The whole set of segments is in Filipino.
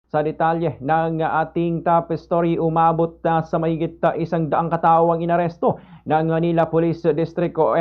Sa detalye ng ating top story, umabot na sa mahigit 100 katao ang inaresto ng Manila Police District o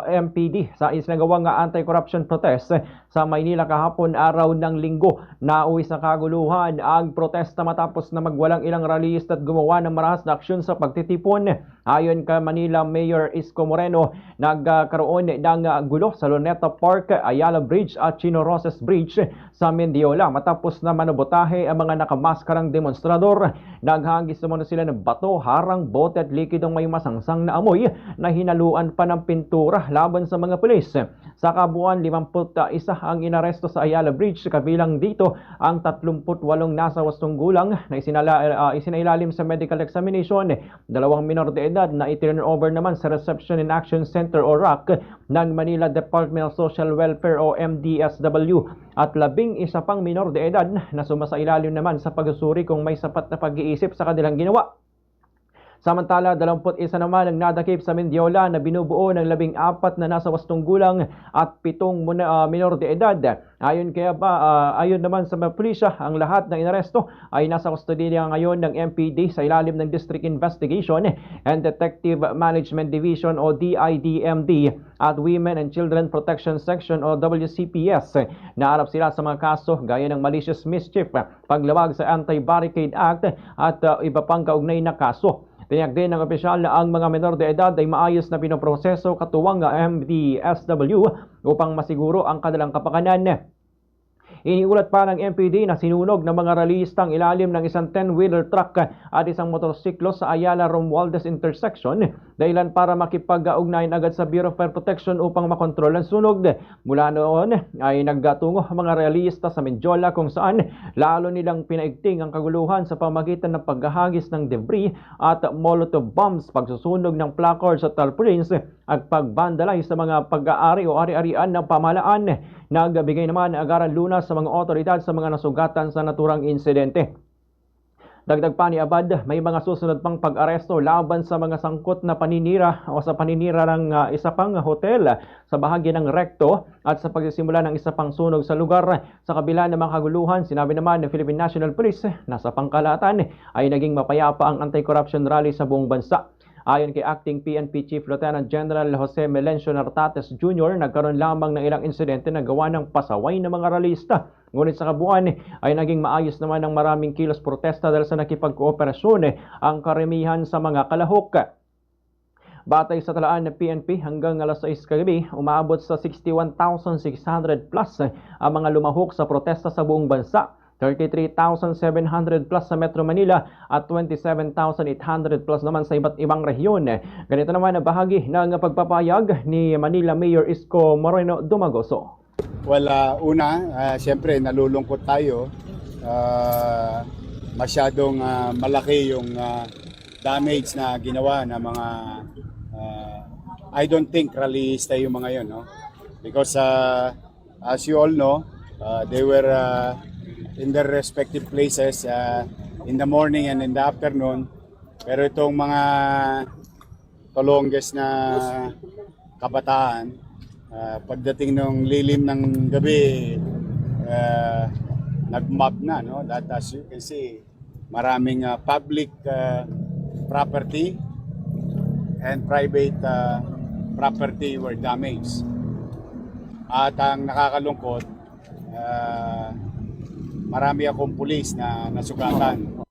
MPD sa isinagawang anti-corruption protest sa Maynila kahapon araw ng Linggo. Nauwi sa kaguluhan ang protesta matapos na magwalang ilang rallyista at gumawa ng marahas na aksyon sa pagtitipon. Ayon kay Manila Mayor Isko Moreno, nagkaroon ng gulo sa Luneta Park, Ayala Bridge at Chino Roces Bridge sa Mendiola matapos na manobotahe ang mga nakamaskarang demonstrador. Naghagis naman sila ng bato, harang, bote at likidong may masangsang na amoy na hinaluan pa ng pintura laban sa mga pulis. Sa kabuuan, 51 ang inaresto sa Ayala Bridge, kabilang dito ang 38 nasa wastong gulang na isinailalim sa medical examination, 2 minor de edad na iturn over naman sa Reception and Action Center o RAC ng Manila Department of Social Welfare o MDSW at 11 pang minor de edad na sumasailalim naman sa pagsusuri kung may sapat na pag-iisip sa kanilang ginawa. Samantala, 21 naman ang nadakip sa Mendiola na binubuo ng 14 na nasa wastong gulang at 7 minor de edad. Ayon naman sa mga pulisya, ang lahat ng inaresto ay nasa kustodiya ngayon ng MPD sa ilalim ng District Investigation and Detective Management Division o DIDMD at Women and Children Protection Section o WCPS. Naharap sila sa mga kaso gaya ng malicious mischief, paglabag sa Anti-Barricade Act at iba pang kaugnay na kaso. Tiniyak din ng opisyal na ang mga menor de edad ay maayos na pinoproseso katuwang MDSW upang masiguro ang kanilang kapakanan. Iniulat pa ng MPD na sinunog ng mga rallyistang ilalim ng isang 10-wheeler truck at isang motorsiklo sa Ayala Romualdez intersection, dahilan para makipag-ugnayan agad sa Bureau of Fire Protection upang makontrol ang sunog. Mula noon ay nagtungo ang mga rallyista sa Mendiola kung saan lalo nilang pinaigting ang kaguluhan sa pamagitan ng paghahagis ng debris at molotov bombs, pagsusunog ng placards at tarpaulins at pagbandalize sa mga pag-aari o ari-arian ng pamahalaan. Nagbigay naman agaran lunas sa mga otoridad sa mga nasugatan sa naturang insidente. Dagdag pa ni Abad, may mga susunod pang pag-aresto laban sa mga sangkot na paninira o sa paninira ng isa pang hotel sa bahagi ng Recto at sa pagsisimula ng isa pang sunog sa lugar. Sa kabila ng mga kaguluhan, sinabi naman ng Philippine National Police na sa pangkalahatan ay naging mapayapa ang anti-corruption rally sa buong bansa. Ayon kay Acting PNP Chief Lieutenant General Jose Melencio Nartates Jr., nagkaroon lamang ng ilang insidente na gawa ng pasaway ng mga rallyista. Ngunit sa kabuuan ay naging maayos naman ng maraming kilos protesta dahil sa nakipagkooperasyon ang karamihan sa mga kalahok. Batay sa talaan ng PNP, hanggang alas 6 kagabi, umabot sa 61,600 plus ang mga lumahok sa protesta sa buong bansa. 33,700 plus sa Metro Manila at 27,800 plus naman sa iba't ibang rehiyon. Ganito naman ang bahagi ng pagpapayag ni Manila Mayor Isko Moreno Dumagoso. Siyempre nalulungkot tayo. Masyadong malaki yung damage na ginawa ng mga I don't think rallyista yung mga yon, no? Because as you all know, they were in their respective places in the morning and in the afternoon. Pero itong mga tolongges na kabataan, pagdating ng lilim ng gabi, nag-mob na, no? That, as you can see, maraming public property and private property were damaged. At ang nakakalungkot, marami akong pulis na nasugatan.